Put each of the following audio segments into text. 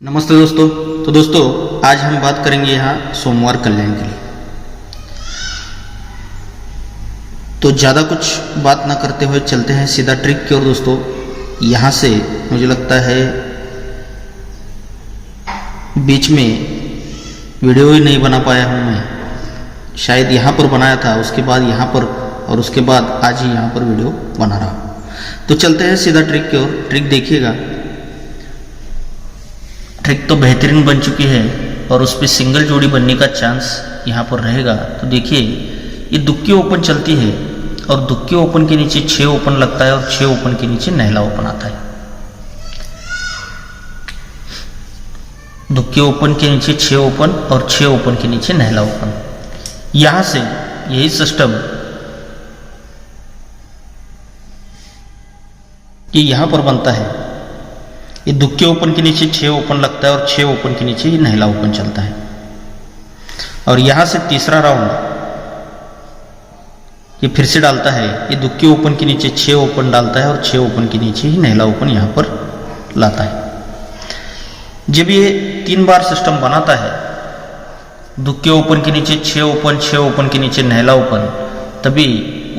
नमस्ते दोस्तों। तो दोस्तों आज हम बात करेंगे यहाँ सोमवार कल्याण के लिए। तो ज़्यादा कुछ बात ना करते हुए चलते हैं सीधा ट्रिक की ओर। दोस्तों यहाँ से मुझे लगता है बीच में वीडियो ही नहीं बना पाया हूँ मैं, शायद यहाँ पर बनाया था, उसके बाद यहाँ पर, और उसके बाद आज ही यहाँ पर वीडियो बना रहा हूँ। तो चलते हैं सीधा ट्रिक की ओर। ट्रिक देखिएगा, ट्रिक तो बेहतरीन बन चुकी है और उस पर सिंगल जोड़ी बनने का चांस यहाँ पर रहेगा। तो देखिए ये दुक्की ओपन चलती है और दुक्की ओपन के नीचे 6 ओपन लगता है और 6 ओपन के नीचे नहला ओपन आता है। दुक्की ओपन के नीचे 6 ओपन और 6 ओपन के नीचे नहला ओपन। यहाँ से यही सिस्टम ये यहाँ पर बनता है। ये दुक्के ओपन के नीचे 6 ओपन लगता है और 6 ओपन के नीचे ये नहला ओपन चलता है। और यहां से तीसरा राउंड ये फिर से डालता है। ये दुक्के ओपन के नीचे 6 ओपन डालता है और 6 ओपन के नीचे ही नहला ओपन यहां पर लाता है। जब ये 3 बार सिस्टम बनाता है, दुक्के ओपन के नीचे 6 ओपन, 6 ओपन के नीचे नहला ओपन, तभी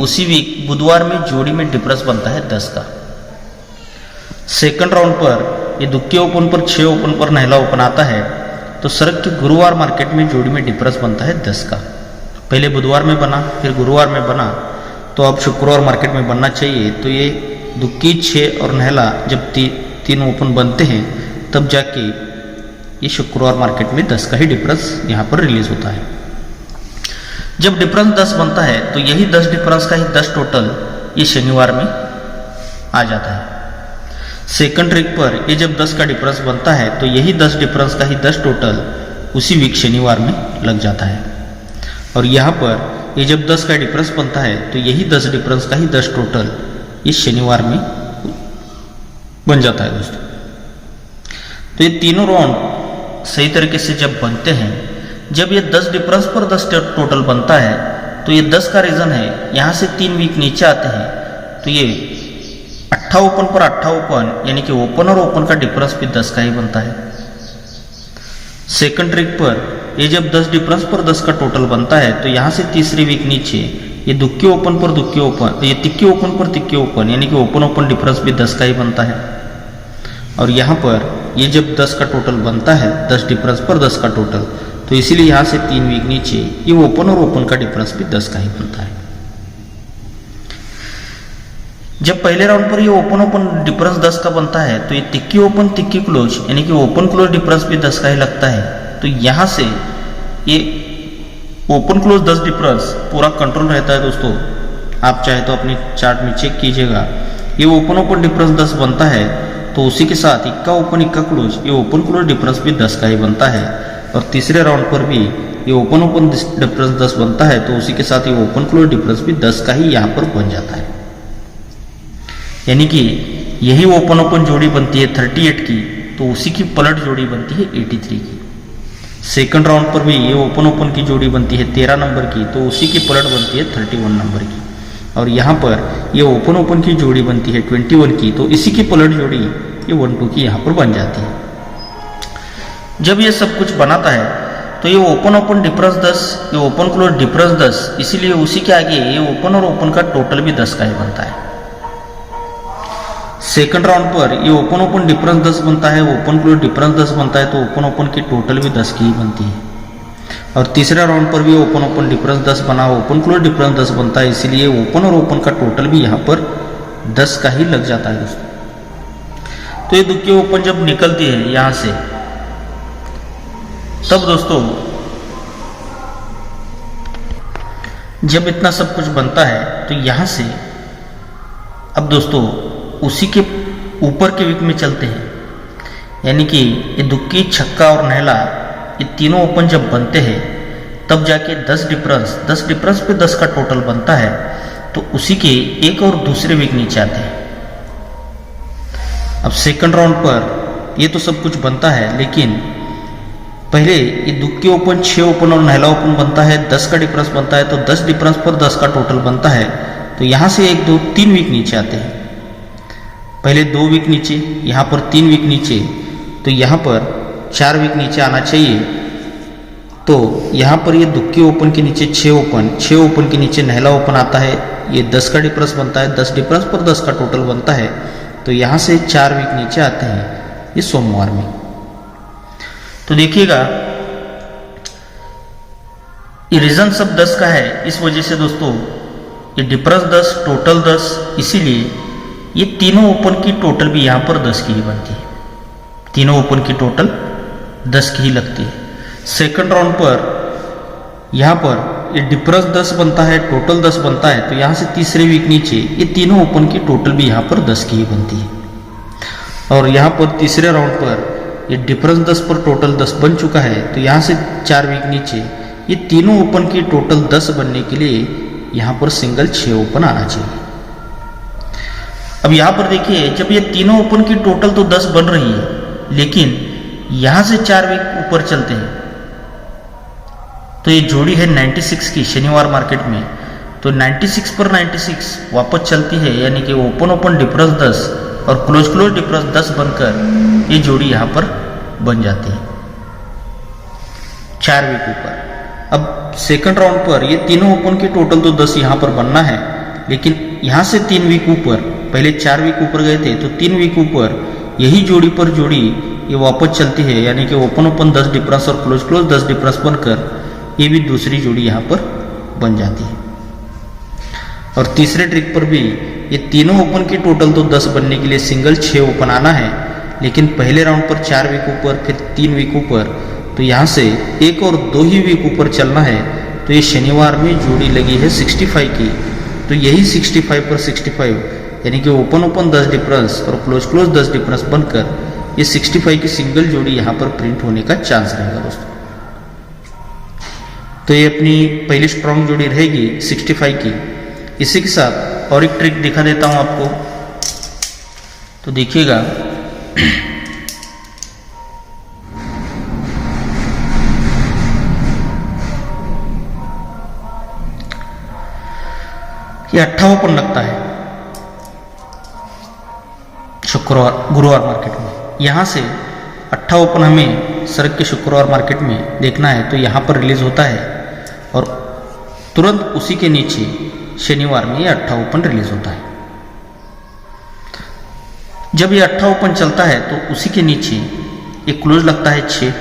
उसी वीक बुधवार में जोड़ी में डिफरेंस बनता है 10 का। सेकंड राउंड पर ये दुक्के ओपन पर 6 ओपन पर नहला ओपन आता है, तो सरक के गुरुवार मार्केट में जोड़ी में डिफरेंस बनता है 10 का। पहले बुधवार में बना, फिर गुरुवार में बना, तो अब शुक्रवार मार्केट में बनना चाहिए। तो ये दुक्की 6 और नहला जब 3 ओपन बनते हैं, तब जाके ये शुक्रवार मार्केट में 10 का ही डिफरेंस यहाँ पर रिलीज होता है। जब डिफरेंस 10 बनता है तो यही 10 डिफरेंस का ही 10 टोटल ये शनिवार में आ जाता है। सेकंड ट्रिक पर ये जब 10 का डिफरेंस बनता है तो यही 10 डिफरेंस का ही 10 टोटल उसी वीक शनिवार में लग जाता है। और यहाँ पर ये जब 10 का डिफरेंस बनता है तो यही 10 डिफरेंस का ही 10 टोटल इस शनिवार में बन जाता है दोस्तों। तो ये तीनों राउंड सही तरीके से जब बनते हैं, जब ये 10 डिफरेंस पर 10 टोटल बनता है, तो ये 10 का रीजन है यहाँ से 3 वीक नीचे आते हैं, तो ये 8 ओपन पर 8 ओपन यानी कि ओपन और ओपन का डिफरेंस भी 10 का ही बनता है। सेकंड ट्रिक पर ये जब 10 डिफरेंस पर 10 का टोटल बनता है, तो यहाँ से तीसरी वीक नीचे ये दुक्के ओपन पर दुक्के ओपन, ये तिक्के ओपन पर तिक्के ओपन यानी कि ओपन ओपन डिफरेंस भी 10 का ही बनता है। और यहाँ पर ये जब 10 का टोटल बनता है, 10 डिफरेंस पर 10 का टोटल, तो इसीलिए यहाँ से 3 वीक नीचे ये ओपन और ओपन का डिफरेंस भी 10 का ही बनता है। जब पहले राउंड पर ये ओपन ओपन डिफरेंस 10 का बनता है, तो ये तिक्की ओपन तिक्की क्लोज यानी कि ओपन क्लोज डिफरेंस भी 10 का ही लगता है। तो यहाँ से ये ओपन क्लोज 10 डिफरेंस पूरा कंट्रोल रहता है दोस्तों। आप चाहे तो अपनी चार्ट में चेक कीजिएगा। ये ओपन ओपन डिफरेंस 10 बनता है, तो उसी के साथ इक्का ओपन इक्का क्लोज ये ओपन क्लोज डिफरेंस भी 10 का ही बनता है। और तीसरे राउंड पर भी ये ओपन ओपन डिफरेंस 10 बनता है, तो उसी के साथ ये ओपन क्लोज डिफरेंस भी 10 का ही यहाँ पर बन जाता है। यानी कि यही ओपन ओपन जोड़ी बनती है 38 की, तो उसी की पलट जोड़ी बनती है 83 की। सेकंड राउंड पर भी ये ओपन ओपन की जोड़ी बनती है 13 नंबर की, तो उसी की पलट बनती है 31 नंबर की। और यहाँ पर ये ओपन ओपन की जोड़ी बनती है 21 की, तो इसी की पलट जोड़ी ये 1-2 की यहाँ पर बन जाती है। जब ये सब कुछ बनाता है, तो ये ओपन ओपन डिफरेंस 10, ये ओपन क्लोज डिफरेंस 10, इसीलिए उसी के आगे ये ओपन और ओपन का टोटल भी 10 का ही बनता है। सेकंड राउंड पर ये ओपन ओपन डिफरेंस 10 बनता है, ओपन क्लोज डिफरेंस 10 बनता है, तो ओपन ओपन की टोटल भी 10 की ही बनती है। और तीसरे राउंड पर भी ओपन ओपन डिफरेंस 10 बना, ओपन क्लोज डिफरेंस 10 बनता है, इसीलिए ओपन और ओपन का टोटल भी यहाँ पर 10 का ही लग जाता है दोस्तों। तो ये दुक्की ओपन जब निकलती है यहाँ से, तब दोस्तों जब इतना सब कुछ बनता है, तो यहाँ से अब दोस्तों उसी के ऊपर के वीक में चलते हैं। यानी कि ये दुक्की छक्का और नहला ये तीनों ओपन जब बनते हैं, तब जाके 10 डिफरेंस पे 10 का टोटल बनता है, तो उसी के एक और दूसरे वीक नीचे आते हैं। अब सेकंड राउंड पर ये तो सब कुछ बनता है, लेकिन पहले ये दुक्की ओपन 6 ओपन और नहला ओपन बनता है, 10 का डिफरेंस बनता है, तो 10 डिफरेंस पर 10 का टोटल बनता है। तो यहाँ से 1 2 3 वीक नीचे आते हैं। पहले 2 वीक नीचे, यहाँ पर 3 वीक नीचे, तो यहाँ पर 4 वीक नीचे आना चाहिए, तो यहाँ पर ये दुक्की ओपन के नीचे 6 ओपन के नीचे नहला ओपन आता है, ये 10 का डिफरेंस बनता है, 10 डिफरेंस पर 10 का टोटल बनता है, तो यहाँ से 4 वीक नीचे आते हैं ये सोमवार में। तो देखिएगा ये रीजन सब 10 का है, इस वजह से दोस्तों ये डिफरेंस 10 टोटल 10, इसीलिए ये तीनों ओपन की टोटल भी यहाँ पर 10 की ही बनती है, तीनों ओपन की टोटल 10 की ही लगती है। सेकंड राउंड पर यहाँ पर ये डिफरेंस 10 बनता है, टोटल 10 बनता है, तो यहाँ से तीसरे वीक नीचे ये तीनों ओपन की टोटल भी यहाँ पर 10 की ही बनती है। और यहाँ पर तीसरे राउंड पर ये डिफरेंस 10 पर टोटल 10 बन चुका है, तो यहाँ से 4 वीक नीचे ये तीनों ओपन की टोटल 10 बनने के लिए यहाँ पर सिंगल 6 ओपन आना चाहिए। अब यहाँ पर देखिए जब ये तीनों ओपन की टोटल तो 10 बन रही है, लेकिन यहाँ से 4 वीक ऊपर चलते हैं तो ये जोड़ी है 96 की शनिवार मार्केट में, तो 96 पर 96 वापस चलती है, यानी कि ओपन ओपन डिफरेंस 10 और क्लोज क्लोज डिफरेंस 10 बनकर ये जोड़ी यहाँ पर बन जाती है 4 वीक ऊपर। अब सेकंड राउंड पर ये तीनों ओपन की टोटल तो 10 यहाँ पर बनना है, लेकिन यहाँ से 3 वीक ऊपर, पहले 4 वीक ऊपर गए थे तो 3 वीक ऊपर यही जोड़ी पर जोड़ी ये वापस चलती है, यानी कि ओपन ओपन 10 डिफरेंस और क्लोज क्लोज 10 डिफरेंस बनकर ये भी दूसरी जोड़ी यहाँ पर बन जाती है। और तीसरे ट्रिक पर भी ये तीनों ओपन की टोटल तो 10 बनने के लिए सिंगल 6 ओपन आना है, लेकिन पहले राउंड पर 4 वीक ऊपर फिर 3 वीक ऊपर, तो यहाँ से 1 और 2 ही वीक ऊपर चलना है, तो ये शनिवार में जोड़ी लगी है 65 की, तो यही 65 पर 65 यानी कि ओपन ओपन 10 डिफरेंस और क्लोज क्लोज 10 डिफरेंस बनकर ये 65 की सिंगल जोड़ी यहाँ पर प्रिंट होने का चांस रहेगा दोस्तों। तो ये अपनी पहली स्ट्रॉन्ग जोड़ी रहेगी 65 की। इसी के साथ और एक ट्रिक दिखा देता हूँ आपको, तो देखिएगा ये 58 ओपन लगता है गुरुवार मार्केट में, यहाँ से 58 ओपन हमें सड़क के शुक्रवार मार्केट में देखना है, तो यहाँ पर रिलीज होता है और तुरंत उसी के नीचे शनिवार में ये 58 ओपन रिलीज होता है। जब ये 58 ओपन चलता है तो उसी के नीचे एक क्लोज लगता है 6।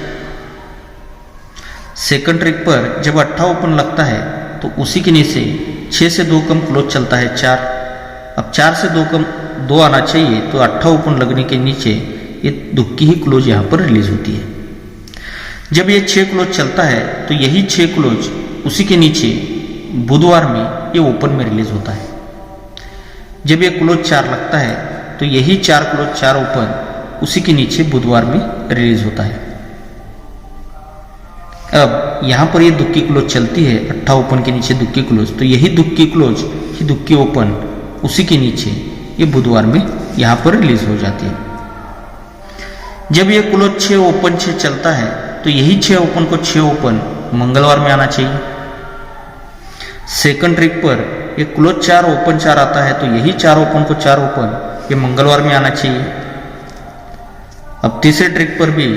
सेकंड ट्रिक पर जब 58 ओपन लगता है तो उसी के नीचे 6 से 2 कम क्लोज चलता है 4। अब 4 से 2 कम 2 आना चाहिए, तो 58 ओपन लगने के नीचे ये दुक्की ही क्लोज यहाँ पर रिलीज होती है। जब ये 6 क्लोज चलता है तो यही 6 क्लोज उसी के नीचे बुधवार में ये ओपन में रिलीज होता है। जब ये क्लोज 4 लगता है तो यही 4 क्लोज 4 ओपन उसी के नीचे बुधवार में रिलीज होता है। अब यहाँ पर ये दुक्की क्लोज चलती है 58 ओपन के नीचे दुक्की क्लोज, तो यही दुक्की क्लोज ही दुक्की ओपन उसी के नीचे ये बुधवार में यहाँ पर रिलीज हो जाती है। जब ये क्लोज 6 ओपन 6 चलता है तो यही 6 ओपन को 6 ओपन मंगलवार में आना चाहिए। सेकंड ट्रिक पर ये क्लोज 4 ओपन 4 आता है, तो यही 4 ओपन को 4 ओपन ये मंगलवार में आना चाहिए। अब तीसरे ट्रिक पर भी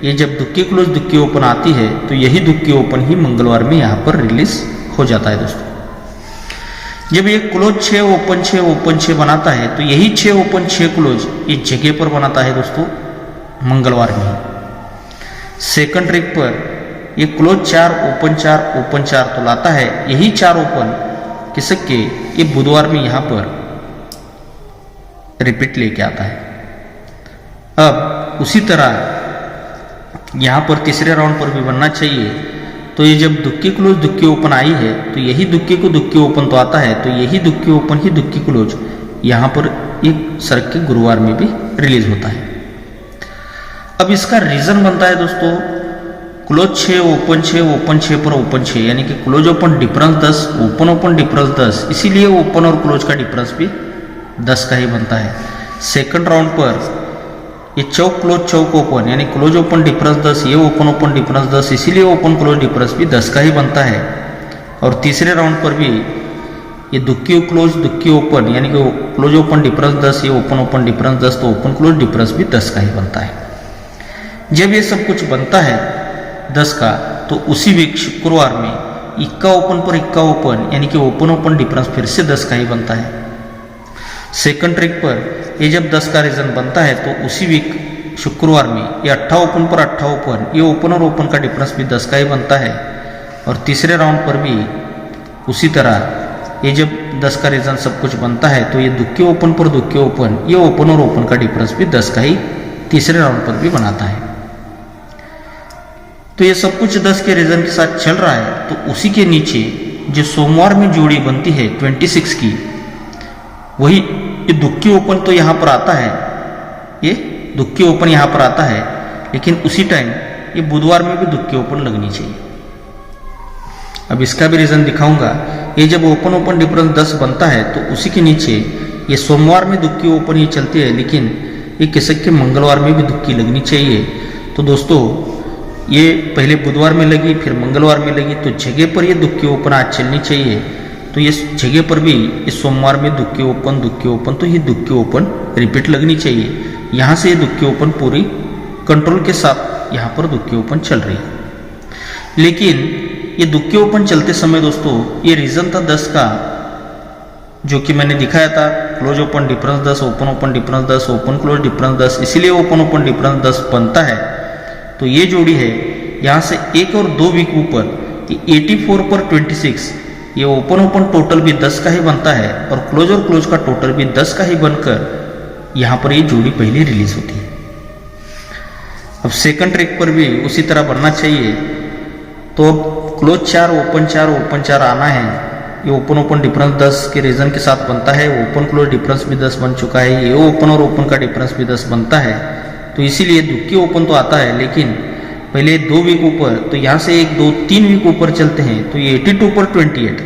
ये जब दुक्की क्लोज दुक्की ओपन आती है तो यही दुक्की ओपन ही मंगलवार में यहाँ पर रिलीज हो जाता है दोस्तों। जब ये क्लोज 6 ओपन 6 बनाता है तो यही 6 ओपन 6 क्लोज इस जगह पर बनाता है दोस्तों मंगलवार में। सेकंड ट्रिक पर ये क्लोज 4 ओपन 4 तो लाता है, यही 4 ओपन किसक के ये बुधवार में यहाँ पर रिपीट लेके आता है। अब उसी तरह यहाँ पर तीसरे राउंड पर भी बनना चाहिए, तो ये जब दुक्की क्लोज दुक्की ओपन आई है तो यही दुक्की को दुक्की ओपन तो आता है, तो यही दुक्की ओपन ही दुक्की क्लोज यहाँ पर एक सड़क के गुरुवार में भी रिलीज होता है। अब इसका रीजन बनता है दोस्तों क्लोज 6 ओपन 6 पर ओपन 6, यानी कि close open difference 10 open difference 10, इसीलिए ओपन और क्लोज का डिफरेंस भी 10 का ही बनता है। सेकंड राउंड पर ये चौक क्लोज चौक ओपन यानी क्लोज ओपन डिफरेंस 10, ये ओपन डिफरेंस 10, इसीलिए ओपन क्लोज डिफरेंस भी 10 का ही बनता है। और तीसरे राउंड पर भी ये दुक्की क्लोज दुक्की ओपन यानी कि क्लोज ओपन डिफरेंस 10, ये ओपन डिफरेंस 10, तो ओपन क्लोज डिफरेंस भी 10 का ही बनता है। जब ये सब कुछ बनता है 10 का, तो उसी वीक शुक्रवार में इक्का ओपन पर इक्का ओपन यानी कि ओपन ओपन डिफरेंस फिर से 10 का ही बनता है। सेकंड ट्रिक पर ये जब 10 का रीजन बनता है तो उसी वीक शुक्रवार में ये 8 ओपन पर 8 ओपन, ये ओपन और ओपन का डिफरेंस भी 10 का ही बनता है। और तीसरे राउंड पर भी उसी तरह ये जब 10 का रीजन सब कुछ बनता है तो ये दुक्के ओपन पर दुक्के ओपन, ये ओपन और ओपन का डिफरेंस भी 10 का ही तीसरे राउंड पर भी बनाता है। तो ये सब कुछ 10 के रीजन के साथ चल रहा है, तो उसी के नीचे जो सोमवार में जोड़ी बनती है 26 की, वही ये दुक्की ओपन तो यहाँ पर आता है, ये दुक्की ओपन यहाँ पर आता है, लेकिन उसी टाइम ये बुधवार में भी दुक्की ओपन लगनी चाहिए। अब इसका भी रीजन दिखाऊंगा। ये जब ओपन ओपन डिफरेंस 10 बनता है तो उसी के नीचे ये सोमवार में दुक्की ओपन ही चलती है, लेकिन ये कह सकते मंगलवार में भी दुक्की लगनी चाहिए। तो दोस्तों ये पहले बुधवार में लगी, फिर मंगलवार में लगी, तो जगह पर ये दुक्की ओपन आज चलनी चाहिए। तो ये जगह पर भी इस सोमवार में दुक्की ओपन, तो ये दुक्की ओपन रिपीट लगनी चाहिए। यहाँ से ये दुक्की ओपन पूरी कंट्रोल के साथ यहाँ पर दुक्की ओपन चल रही है। लेकिन ये दुक्की ओपन चलते समय दोस्तों ये रीजन था 10 का, जो कि मैंने दिखाया था, close open difference 10, open open difference 10, open close difference 10, इसीलिए ओपन ओपन डिफरेंस 10 बनता है। तो ये जोड़ी है यहाँ से एक और 2 वीक ऊपर, ये 84 पर 26, ये ओपन ओपन टोटल भी 10 का ही बनता है और क्लोज का टोटल भी 10 का ही बनकर यहाँ पर ये जोड़ी पहले रिलीज होती है। अब सेकंड ट्रिक पर भी उसी तरह बनना चाहिए। तो अब क्लोज 4 ओपन 4 आना है। ये ओपन ओपन डिफरेंस 10 के रीजन के साथ बनता है, ओपन क्लोज डिफरेंस भी 10 बन चुका है, ये ओपन और ओपन का डिफरेंस भी 10 बनता है। तो इसीलिए दुक्की ओपन तो आता है, लेकिन पहले 2 वीक ऊपर, तो यहाँ से 1 2 3 वीक ऊपर चलते हैं, तो ये 82 पर 28,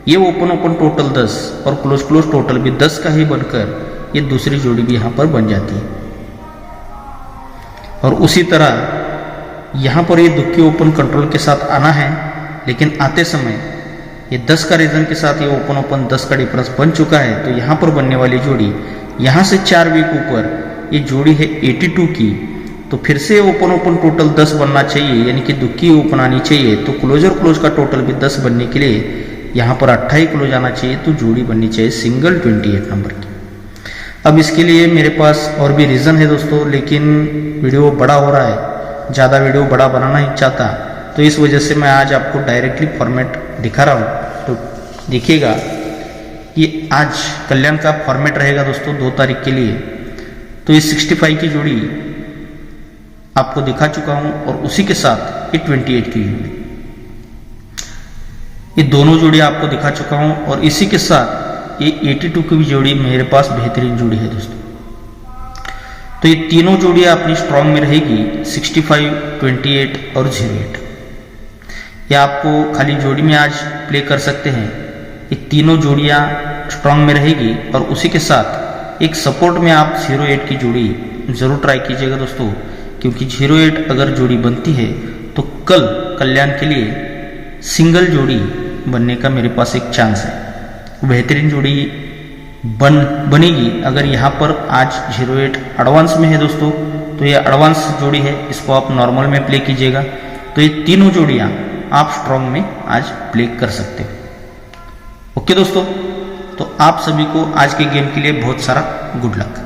ये ओपन ओपन टोटल 10 और क्लोज टोटल भी 10 का ही बनकर ये दूसरी जोड़ी भी यहाँ पर बन जाती है। और उसी तरह यहाँ पर ये दुक्की ओपन कंट्रोल के साथ आना है, लेकिन आते समय ये 10 का रीजन के साथ ये ओपन ओपन 10 का डिफरेंस बन चुका है। तो यहाँ पर बनने वाली जोड़ी यहाँ से 4 वीक ऊपर ये जोड़ी है 82 की, तो फिर से ओपन ओपन टोटल 10 बनना चाहिए, यानी कि दुक्की ओपन आनी चाहिए। तो क्लोज का टोटल भी 10 बनने के लिए यहाँ पर 28 क्लोज आना चाहिए, तो जोड़ी बननी चाहिए सिंगल 28 नंबर की। अब इसके लिए मेरे पास और भी रीज़न है दोस्तों, लेकिन वीडियो बड़ा हो रहा है, ज़्यादा वीडियो बड़ा बनाना ही चाहता, तो इस वजह से मैं आज आपको डायरेक्टली फॉर्मेट दिखा रहा हूँ। तो देखिएगा, ये आज कल्याण का फॉर्मेट रहेगा दोस्तों 2 तारीख के लिए। तो ये 65 की जोड़ी आपको दिखा चुका हूँ और उसी के साथ ये 28 की जोड़ी, ये दोनों जोड़ी आपको दिखा चुका हूँ और इसी के साथ ये 82 की भी जोड़ी मेरे पास बेहतरीन जोड़ी है दोस्तों। तो ये तीनों जोड़ियाँ अपनी स्ट्रॉन्ग में रहेगी 65, 28 और 08। ये आपको खाली जोड़ी में आज प्ले कर सकते हैं। ये तीनों जोड़ियाँ स्ट्रॉन्ग में रहेगी और उसी के साथ एक सपोर्ट में आप 08 की जोड़ी ज़रूर ट्राई कीजिएगा दोस्तों, क्योंकि 08 अगर जोड़ी बनती है तो कल कल्याण के लिए सिंगल जोड़ी बनने का मेरे पास एक चांस है। बेहतरीन जोड़ी बनेगी अगर यहाँ पर आज 08 एडवांस में है दोस्तों, तो ये एडवांस जोड़ी है, इसको आप नॉर्मल में प्ले कीजिएगा। तो ये तीनों जोड़ियाँ आप स्ट्रॉन्ग में आज प्ले कर सकते हो। ओके दोस्तों, तो आप सभी को आज के गेम के लिए बहुत सारा गुड लक।